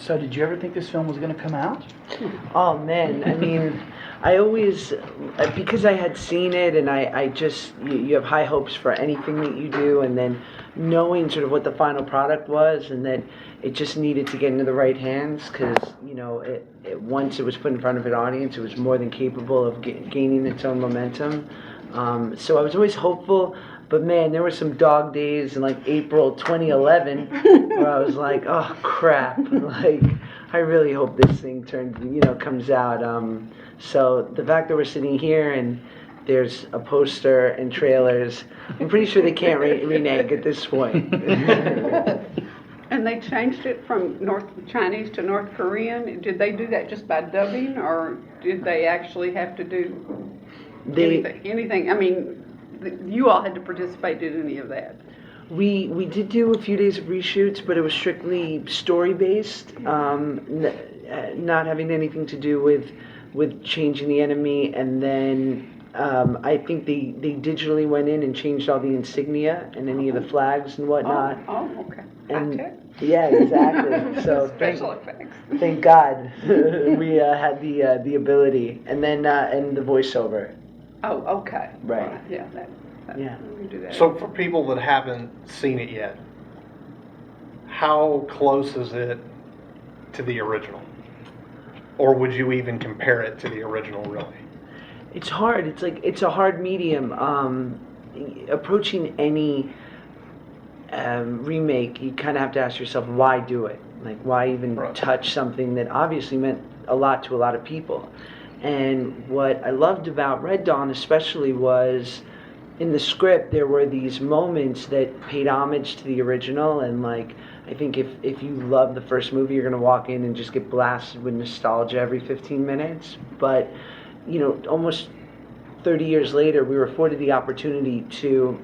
So did you ever think this film was going to come out? Oh man, I mean, I always, because I had seen it and I just, you have high hopes for anything that you do, and then knowing sort of what the final product was and that it just needed to get into the right hands because, once it was put in front of an audience, it was more than capable of gaining its own momentum. So I was always hopeful, but man, there were some dog days in like April 2011 where I was like, oh crap, like I really hope this thing comes out. So the fact that we're sitting here and there's a poster and trailers, I'm pretty sure they can't renege at this point. And they changed it from North Chinese to North Korean. Did they do that just by dubbing, or did they actually have to do anything? I mean, you all had to participate in any of that. We did do a few days of reshoots, but it was strictly story based, not having anything to do with changing the enemy. And then I think they digitally went in and changed all the insignia and any of the flags and whatnot. Oh, okay. And yeah, exactly. So special effects. Thank God we had the ability, and then and the voiceover. Oh, okay. Right. Yeah. Yeah. We can do that. So for people that haven't seen it yet, how close is it to the original? Or would you even compare it to the original, really? It's hard. It's a hard medium. Approaching any remake, you kind of have to ask yourself, why do it? Like, why even touch something that obviously meant a lot to a lot of people? And what I loved about Red Dawn especially was, in the script, there were these moments that paid homage to the original, and like, I think if you love the first movie, you're gonna walk in and just get blasted with nostalgia every 15 minutes. But, almost 30 years later, we were afforded the opportunity to,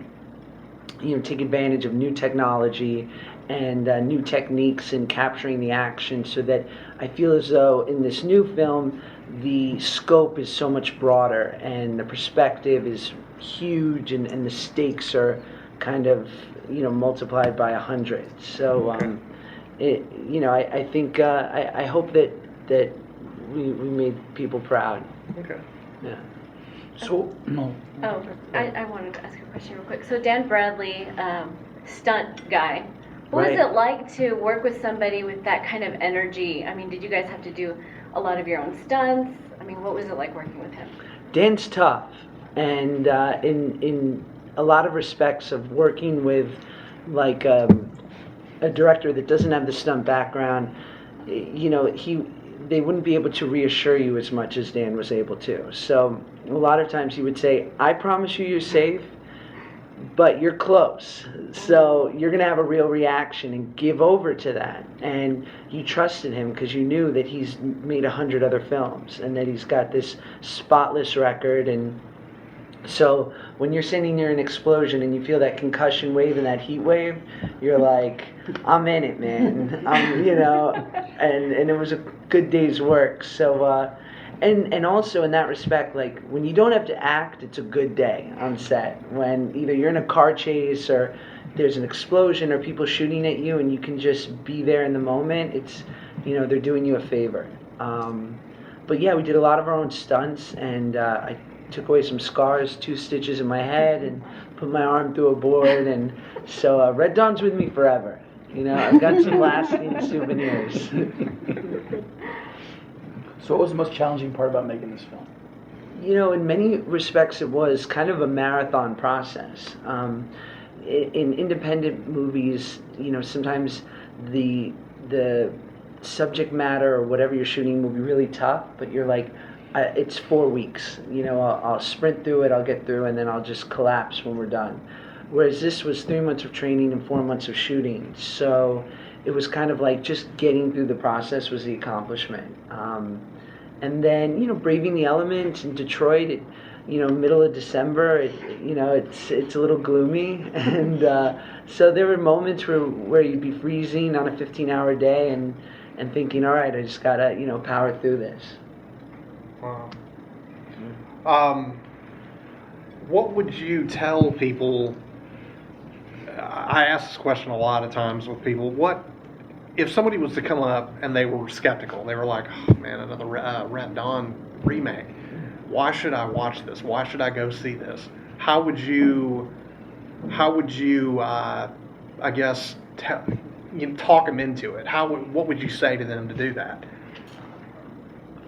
take advantage of new technology and new techniques in capturing the action, so that I feel as though in this new film, the scope is so much broader and the perspective is huge, and the stakes are kind of multiplied by 100. So I think I hope that we made people proud. Okay. Yeah. So, no. Oh, I wanted to ask a question real quick. So Dan Bradley, stunt guy, what was Right. it like to work with somebody with that kind of energy? I mean, did you guys have to do a lot of your own stunts? I mean, what was it like working with him? Dan's tough, and in a lot of respects of working with like a director that doesn't have the stunt background, they wouldn't be able to reassure you as much as Dan was able to. So a lot of times he would say, I promise you you're safe, but you're close. So you're going to have a real reaction, and give over to that. And you trusted him because you knew that he's made 100 other films and that he's got this spotless record. And so when you're sitting near an explosion and you feel that concussion wave and that heat wave, you're like, I'm in it, man. And it was a good day's work. So, and also in that respect, like when you don't have to act, it's a good day on set. When either you're in a car chase or there's an explosion or people shooting at you and you can just be there in the moment, it's, they're doing you a favor. But yeah, we did a lot of our own stunts, and I took away some scars, 2 stitches in my head, and put my arm through a board, and so Red Dawn's with me forever. I've got some lasting souvenirs. So what was the most challenging part about making this film? In many respects, it was kind of a marathon process. In independent movies, sometimes the subject matter or whatever you're shooting will be really tough, but you're like, it's 4 weeks. I'll sprint through it, I'll get through, and then I'll just collapse when we're done. Whereas this was 3 months of training and 4 months of shooting. So it was kind of like just getting through the process was the accomplishment. And then, braving the elements in Detroit, middle of December, it's a little gloomy. And so there were moments where you'd be freezing on a 15-hour day and thinking, all right, I just got to, power through this. Wow. What would you tell people? I ask this question a lot of times with people. What if somebody was to come up and they were skeptical, they were like, oh man, another Red Dawn remake. Why should I watch this? Why should I go see this? How would you I guess, talk them into it? What would you say to them to do that?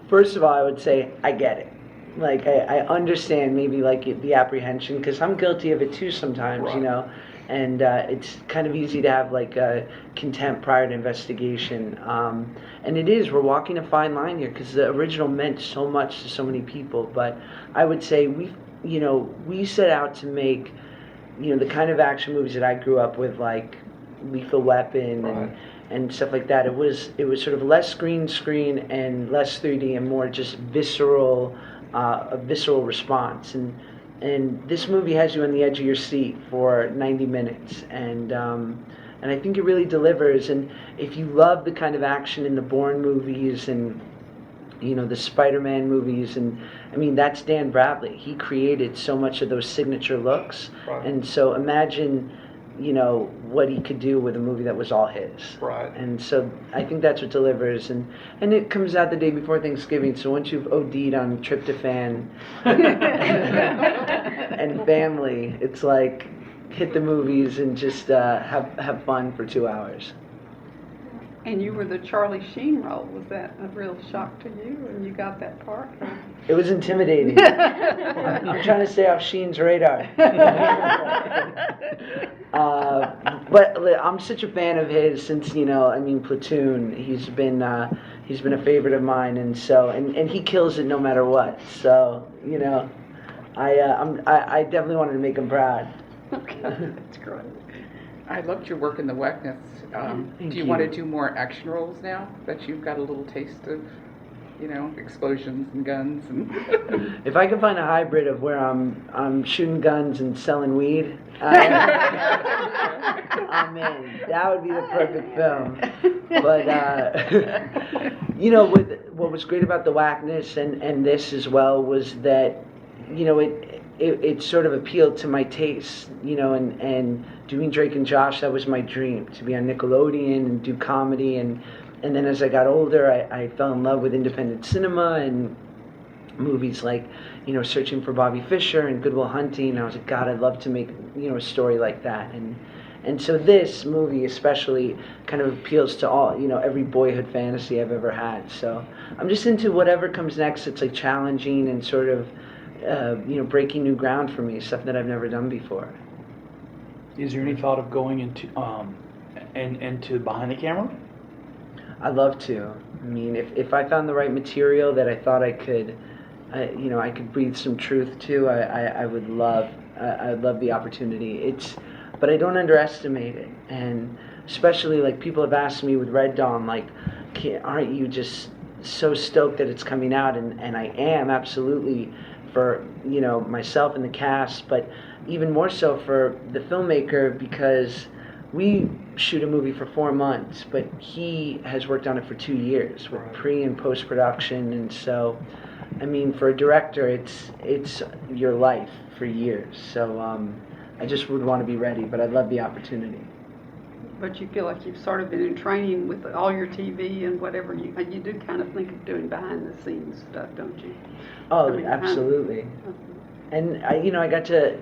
First of all, I would say I get it. Like I understand maybe like the apprehension, because I'm guilty of it too sometimes, Right. you know, and it's kind of easy to have like contempt prior to investigation. And we're walking a fine line here, because the original meant so much to so many people. But I would say we set out to make, the kind of action movies that I grew up with, like Lethal Weapon Right. and stuff like that. It was sort of less green screen and less 3D and more just visceral, a visceral response. And this movie has you on the edge of your seat for 90 minutes, and I think it really delivers. And if you love the kind of action in the Bourne movies and the Spider-Man movies, and I mean, that's Dan Bradley. He created so much of those signature looks, Right. and so imagine what he could do with a movie that was all his. Right. And so I think that's what delivers, and it comes out the day before Thanksgiving. So once you've OD'd on tryptophan and family, it's like hit the movies and just have fun for 2 hours. And you were the Charlie Sheen role. Was that a real shock to you when you got that part? It was intimidating. I'm trying to stay off Sheen's radar. But I'm such a fan of his since Platoon. He's been a favorite of mine, and so and he kills it no matter what. So I definitely wanted to make him proud. Okay, that's great. I loved your work in the Wackness. Do you want to do more action roles now that you've got a little taste of, explosions and guns and? If I could find a hybrid of where I'm shooting guns and selling weed, I'm in. That would be the perfect film. But what was great about the Wackness and this as well was that it sort of appealed to my tastes, and doing Drake and Josh, that was my dream, to be on Nickelodeon and do comedy. And then as I got older, I fell in love with independent cinema and movies like, Searching for Bobby Fischer and Good Will Hunting. I was like, God, I'd love to make, a story like that. And so this movie especially kind of appeals to all, every boyhood fantasy I've ever had. So I'm just into whatever comes next. It's like challenging and sort of, breaking new ground for me, stuff that I've never done before. Is there any thought of going into behind the camera? I'd love to. I mean, if I found the right material that I thought I could, I could breathe some truth to, I would love, I'd love the opportunity. But I don't underestimate it, and especially like people have asked me with Red Dawn, like, aren't you just so stoked that it's coming out? And I am, absolutely, for myself and the cast, but even more so for the filmmaker, because we shoot a movie for 4 months, but he has worked on it for 2 years with pre and post production. And so I mean, for a director, it's your life for years. So I just would want to be ready, but I'd love the opportunity. But you feel like you've sort of been in training with all your TV and whatever. You do kind of think of doing behind the scenes stuff, don't you? Oh, I mean, absolutely. And I got to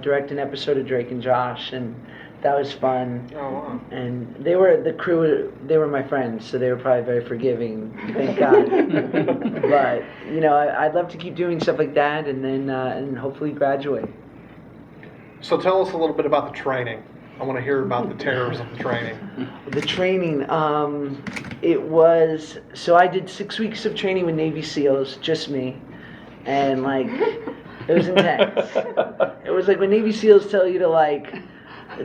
direct an episode of Drake and Josh, and that was fun. Oh, wow. And they were my friends, so they were probably very forgiving, thank God. But I'd love to keep doing stuff like that, and then and hopefully graduate. So tell us a little bit about the training. I want to hear about the terrors of the training. The training, it was, so I did 6 weeks of training with Navy SEALs, just me, and it was intense. It was like when Navy SEALs tell you to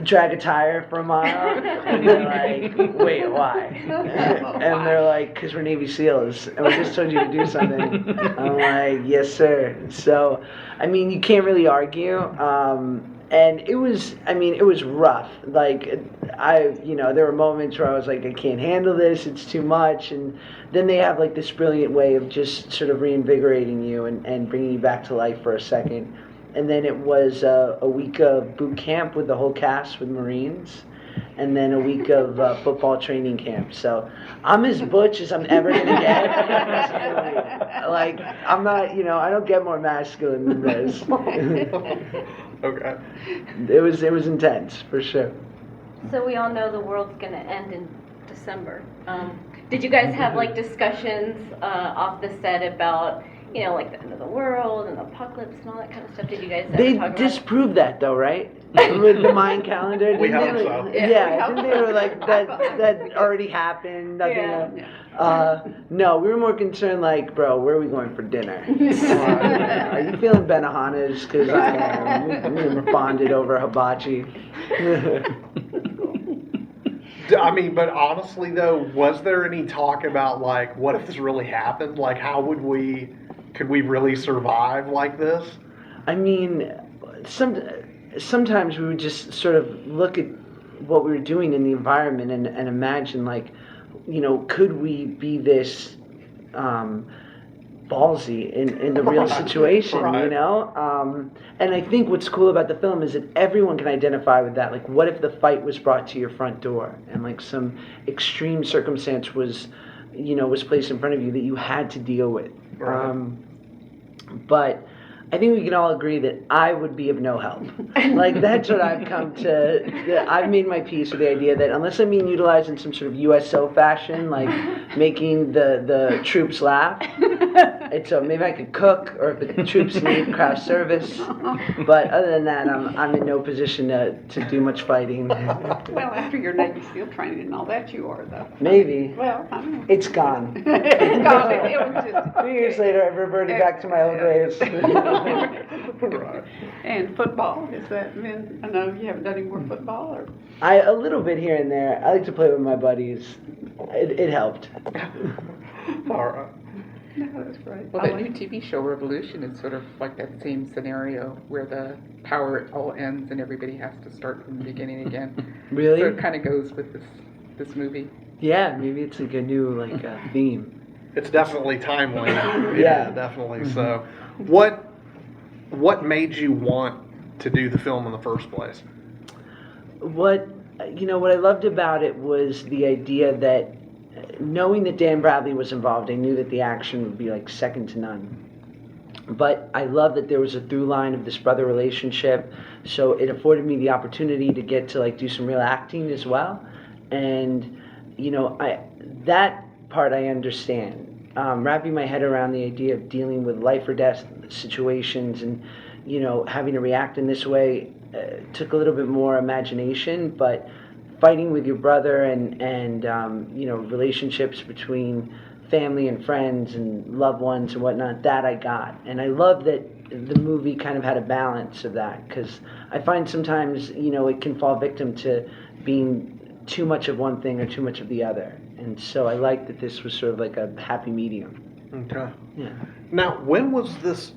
drag a tire for a mile, and you're like, wait, why? And they're like, because we're Navy SEALs, and we just told you to do something. I'm like, yes, sir. So, I mean, you can't really argue. And it was rough. There were moments where I was like, I can't handle this, it's too much. And then they have this brilliant way of just sort of reinvigorating you and bringing you back to life for a second. And then it was a week of boot camp with the whole cast with Marines. and then a week of football training camp. So I'm as butch as I'm ever gonna get. Like, I'm not, I don't get more masculine than this. Okay. It was intense, for sure. So we all know the world's gonna end in December. Did you guys have like discussions off the set about, like the end of the world and the apocalypse and all that kind of stuff? Did you guys ever They talk about it? disproved that though, right? With the Mayan calendar. We didn't hope they? so. Yeah, didn't they were like that already happened. Nothing. Yeah. No, we were more concerned like, bro, where are we going for dinner? Are you feeling Benahanas? Because I am. We're bonded over hibachi. I mean, but honestly though, was there any talk about like, what if this really happened? Like, could we really survive like this? I mean, sometimes we would just sort of look at what we were doing in the environment and imagine like, could we be this ballsy in the real situation, Right. And I think what's cool about the film is that everyone can identify with that. Like, what if the fight was brought to your front door and like some extreme circumstance was placed in front of you that you had to deal with? Right. But I think we can all agree that I would be of no help. Like, that's what I've come to. I've made my peace with the idea that unless I'm being utilized in some sort of USO fashion, like making the troops laugh, so maybe I could cook, or if the troops need craft service. But other than that, I'm in no position to do much fighting. Well, after your Navy SEAL training and all that, you are though. Maybe. Well, I don't know. It's gone. It's gone. It was just. 2 years later, I've reverted back to my old ways. Right. And football, has that been, I know you haven't done any more football, or? A little bit here and there. I like to play with my buddies. It helped. All right. No, that's great. Well, I that new like- TV show Revolution is sort of like that same scenario where the power all ends and everybody has to start from the beginning again. Really? So it kind of goes with this movie. Yeah, maybe it's like a new theme. It's definitely timely. Yeah. Definitely. So, what made you want to do the film in the first place? What I loved about it was the idea that knowing that Dan Bradley was involved, I knew that the action would be like second to none. But I love that there was a through line of this brother relationship, so it afforded me the opportunity to get to like do some real acting as well. And that part I understand. Wrapping my head around the idea of dealing with life or death situations and having to react in this way took a little bit more imagination, but fighting with your brother and relationships between family and friends and loved ones and whatnot, that I got. And I love that the movie kind of had a balance of that, because I find sometimes it can fall victim to being too much of one thing or too much of the other. And so I like that this was sort of like a happy medium. Okay. Yeah. Now, when was this?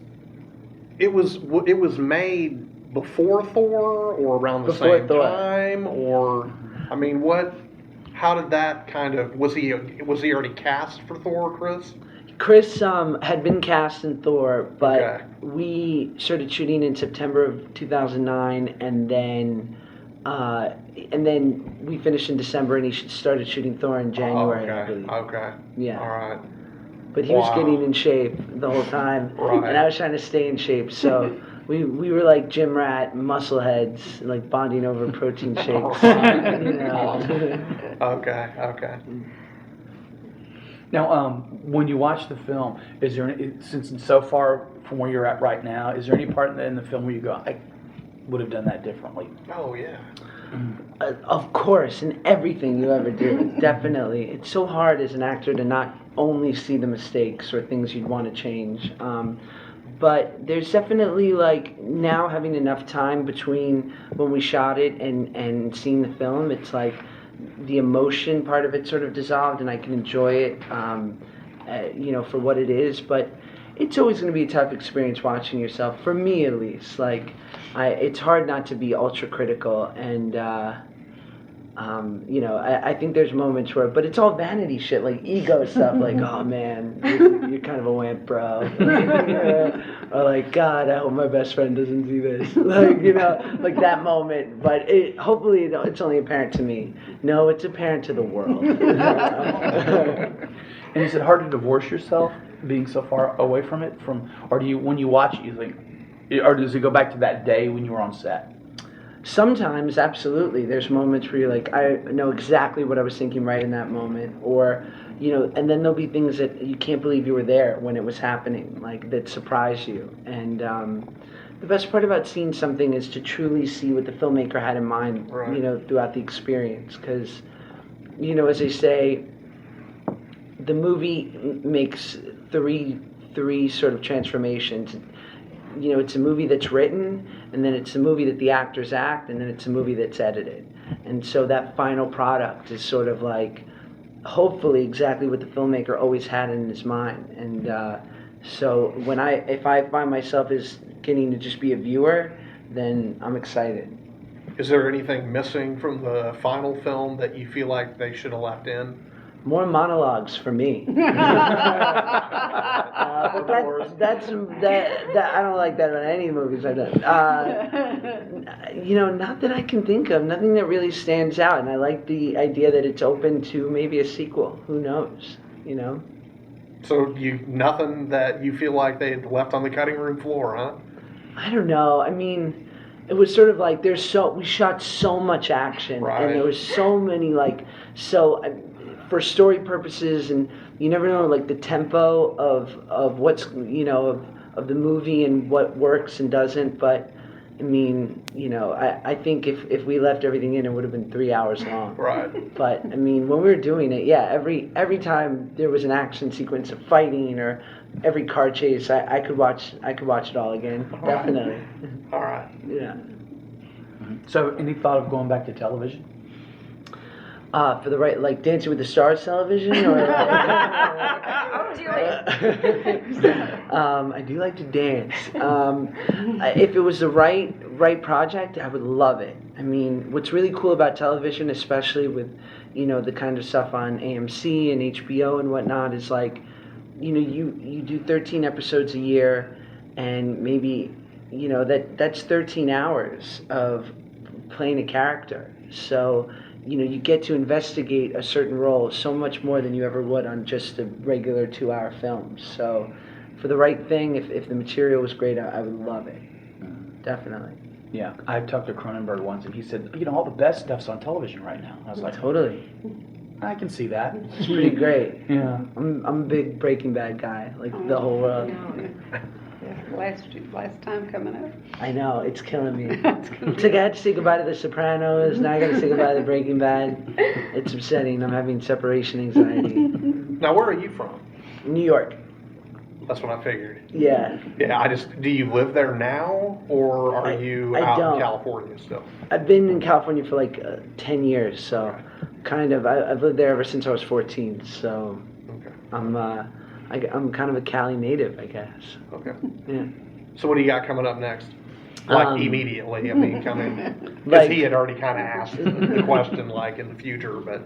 It was made before Thor, or around the Before same Thor. time, or I mean, what? How did that kind of? Was he already cast for Thor, Chris? Chris had been cast in Thor, but Okay. we started shooting in September of 2009, and then we finished in December, and he started shooting Thor in January, I Okay. believe. Okay. Yeah. All right. But he was Wow. getting in shape the whole time, Right. and I was trying to stay in shape. So we were like gym rat muscle heads, like bonding over protein shakes. Alright. you know. Okay. Okay. Now, when you watch the film, is there since it's so far from where you're at right now, is there any part in the film where you go, I would have done that differently? Oh yeah. Of course, in everything you ever do, definitely. It's so hard as an actor to not only see the mistakes or things you'd want to change. But there's definitely, like, now having enough time between when we shot it and seeing the film, it's like the emotion part of it sort of dissolved, and I can enjoy it, for what it is. But it's always going to be a tough experience watching yourself, for me at least. Like, it's hard not to be ultra critical, and You know, I think there's moments where, but it's all vanity shit, like ego stuff, like, oh man, you're kind of a wimp, bro. Or like, God, I hope my best friend doesn't see this. Like, you know, like that moment. But hopefully it's only apparent to me. No, it's apparent to the world. And is it hard to divorce yourself being so far away from it? Or do you, when you watch it, you think, or does it go back to that day when you were on set? Sometimes, absolutely. There's moments where you're like, I know exactly what I was thinking right in that moment. Or, you know, and then there'll be things that you can't believe you were there when it was happening, like that surprise you. And the best part about seeing something is to truly see what the filmmaker had in mind, Right. you know, throughout the experience. Because, you know, as they say, the movie makes three sort of transformations. You know, it's a movie that's written, and then it's a movie that the actors act, and then it's a movie that's edited. And so that final product is sort of like, hopefully, exactly what the filmmaker always had in his mind. And so if I find myself as getting to just be a viewer, then I'm excited. Is there anything missing from the final film that you feel like they should have left in? More monologues for me. But that's I don't like that about any movies I've done. You know, not that I can think of, nothing that really stands out. And I like the idea that it's open to maybe a sequel. Who knows? You know. So nothing that you feel like they had left on the cutting room floor, huh? I don't know. I mean, it was sort of like we shot so much action, Right. and there was so many for story purposes, and you never know like the tempo of what's, you know, of the movie and what works and doesn't. But I mean, you know, I think if we left everything in, it would have been 3 hours long. Right. But I mean, when we were doing it, yeah, every time there was an action sequence of fighting or every car chase, I could watch it all again. Definitely. All right. Yeah. So, any thought of going back to television? For the right, like Dancing with the Stars television, or Do it. I do like to dance. If it was the right project, I would love it. I mean, what's really cool about television, especially with, you know, the kind of stuff on AMC and HBO and whatnot, is like, you know, you do 13 episodes a year, and maybe, you know, that's 13 hours of playing a character. So, you know, you get to investigate a certain role so much more than you ever would on just a regular 2-hour film. So for the right thing, if the material was great, I would love it. Definitely. Yeah, I talked to Cronenberg once, and he said, you know, all the best stuff's on television right now. I was like, Totally. I can see that. It's pretty great. Yeah. I'm a big Breaking Bad guy, like the whole world. Last time coming up. I know, it's killing me. It's like I had to say goodbye to The Sopranos, now I gotta say goodbye to Breaking Bad. It's upsetting, I'm having separation anxiety. Now, where are you from? New York. That's what I figured. Yeah. Yeah, do you live there now, or are you I out don't. in California still? I've been in California for like 10 years, so kind of, I've lived there ever since I was 14, so Okay. I'm kind of a Cali native, I guess. Okay. Yeah. So what do you got coming up next? Like immediately, I mean, because he had already kind of asked the question, like in the future, but.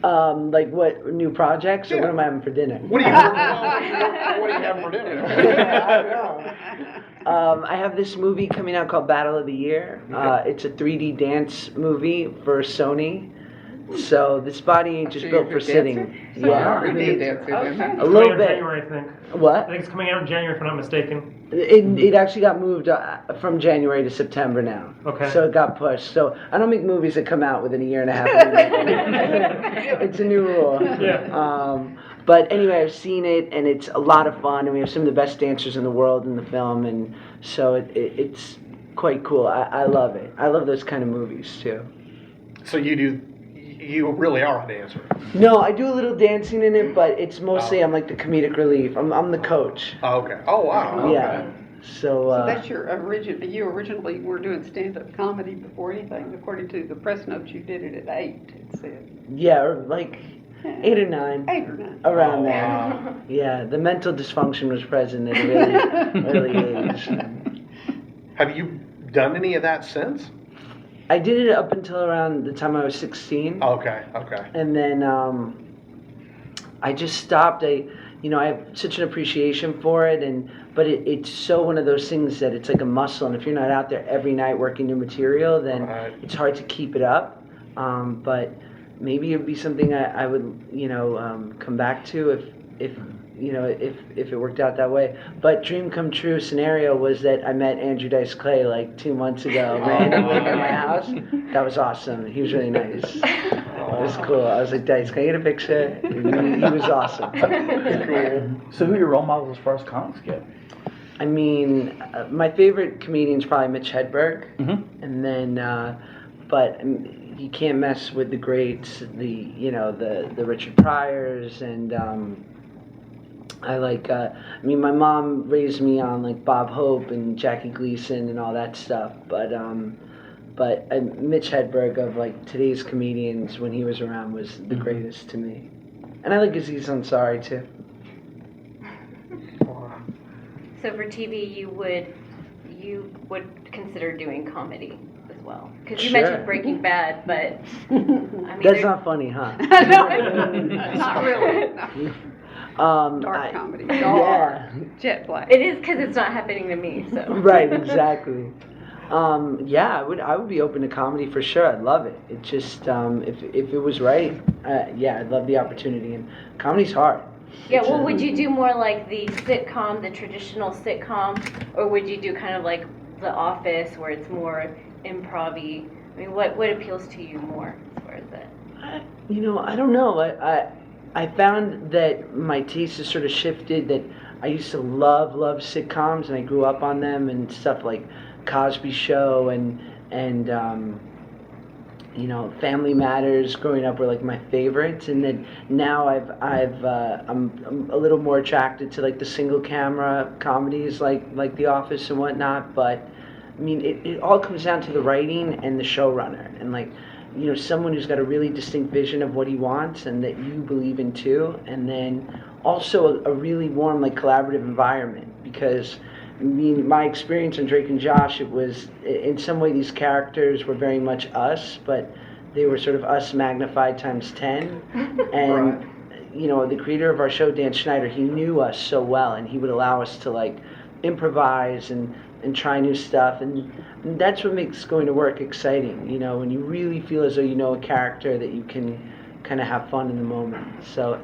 Like what, new projects, or Yeah. what am I having for dinner? What do you have for dinner? I don't know. I have this movie coming out called Battle of the Year. It's a 3D dance movie for Sony. So this body ain't just So built you're for a sitting. dancer? Yeah. You're a dancer, Okay. then. A Coming little out in bit. January, I think. I What? think it's coming out in January, if I'm not mistaken. It actually got moved from January to September now. Okay. So it got pushed. So I don't make movies that come out within a year and a half. It's a new rule. Yeah. But anyway, I've seen it, and it's a lot of fun, and we have some of the best dancers in the world in the film, and so it's quite cool. I love it. I love those kind of movies too. So you really are a dancer. No, I do a little dancing in it, but it's mostly I'm like the comedic relief. I'm the coach. Oh, okay. Oh, wow. Okay. Yeah. So, So that's you originally were doing stand-up comedy before anything. According to the press notes, you did it at 8, it said. yeah, or like 8 or 9. 8 or 9. Around Oh, there. wow. Yeah, the mental dysfunction was present at a really early age. Have you done any of that since? I did it up until around the time I was 16. Okay, okay. And then I just stopped. I have such an appreciation for it, but it's so one of those things that it's like a muscle, and if you're not out there every night working new material, then Right. it's hard to keep it up. But maybe it'd be something I would come back to if it worked out that way. But dream come true scenario was that I met Andrew Dice Clay like 2 months ago, randomly at my house. That was awesome. He was really nice. It was cool. I was like, Dice, can I get a picture? He was awesome. So who are your role models as far as comics go? I mean, my favorite comedian is probably Mitch Hedberg, and then, but you can't mess with the greats, the Richard Pryors, and I like. My mom raised me on like Bob Hope and Jackie Gleason and all that stuff, but Mitch Hedberg of like today's comedians when he was around was the greatest to me, and I like Aziz Ansari too. So for TV, you would consider doing comedy as well? Because you Sure. mentioned Breaking Bad, but I mean, That's there's- not funny, huh? Not really. No. Dark I- comedy. Yeah. Jet black. It is because it's not happening to me. So Right, exactly. Yeah, I would be open to comedy for sure. I'd love it. It just if it was right, yeah, I'd love the opportunity. And comedy's hard. yeah. Well, would you do more like the sitcom, the traditional sitcom, or would you do kind of like The Office, where it's more improv-y? I mean, what appeals to you more as far as that? I don't know. I found that my taste has sort of shifted. That I used to love sitcoms, and I grew up on them and stuff like Cosby Show and Family Matters growing up were like my favorites, and then now I'm a little more attracted to like the single camera comedies like The Office and whatnot. But I mean, it all comes down to the writing and the showrunner, and like someone who's got a really distinct vision of what he wants and that you believe in too, and then also a really warm like collaborative environment. Because I mean, my experience on Drake and Josh, it was in some way these characters were very much us, but they were sort of us magnified times 10. And the creator of our show, Dan Schneider, he knew us so well, and he would allow us to like improvise and try new stuff, and that's what makes going to work exciting. When you really feel as though you know a character that you can kind of have fun in the moment. So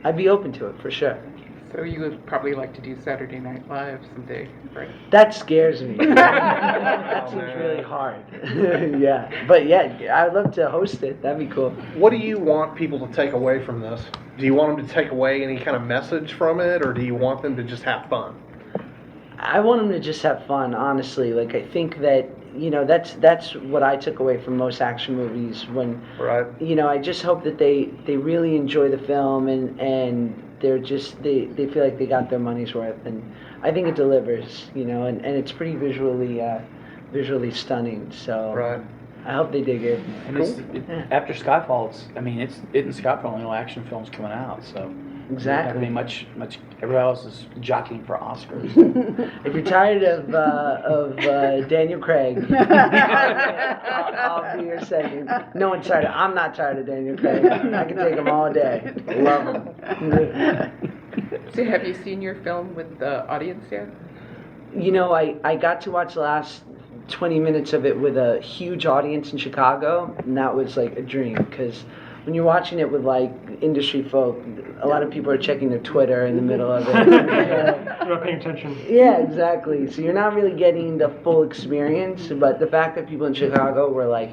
I'd be open to it for sure. So you would probably like to do Saturday Night Live someday, right? That scares me. That seems really hard. Yeah, but yeah, I'd love to host it. That'd be cool. What do you want people to take away from this? Do you want them to take away any kind of message from it, or do you want them to just have fun? I want them to just have fun, honestly. Like, I think that, that's what I took away from most action movies when, Right. I just hope that they really enjoy the film and they're just, they feel like they got their money's worth. And I think it delivers, and it's pretty visually stunning. So Right. I hope they dig it. And after Skyfall, it's Skyfall, only no action films coming out, so Exactly. Not gonna be much. Everybody else is jockeying for Oscars. If you're tired of Daniel Craig, I'll be your second. No one's tired. I'm not tired of Daniel Craig. I can take him all day. Love him. So have you seen your film with the audience yet? I got to watch the last 20 minutes of it with a huge audience in Chicago, and that was like a dream, because when you're watching it with like industry folk, a lot of people are checking their Twitter in the middle of it. You're not paying attention. Yeah, exactly. So you're not really getting the full experience, but the fact that people in Chicago were like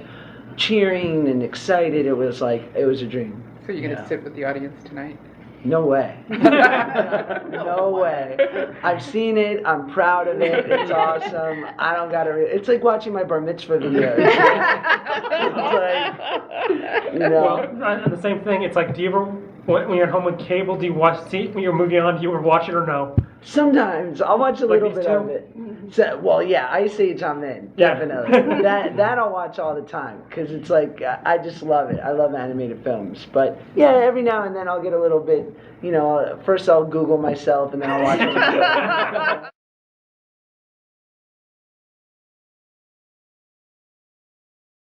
cheering and excited, it was a dream. So you're gonna sit with the audience tonight? No way. No way. I've seen it. I'm proud of it. It's awesome. I don't gotta. It's like watching my bar mitzvah video. It's like, Well, the same thing. It's like, do you ever, when you're at home with cable, do you see when you're movie on, do you ever watch it or no? Sometimes I'll watch a Like little these bit two? of it. So, well, yeah, Ice Age I'm in, Yeah. definitely. that I'll watch all the time because it's like I just love it. I love animated films. But yeah, every now and then I'll get a little bit. First I'll Google myself and then I'll watch it.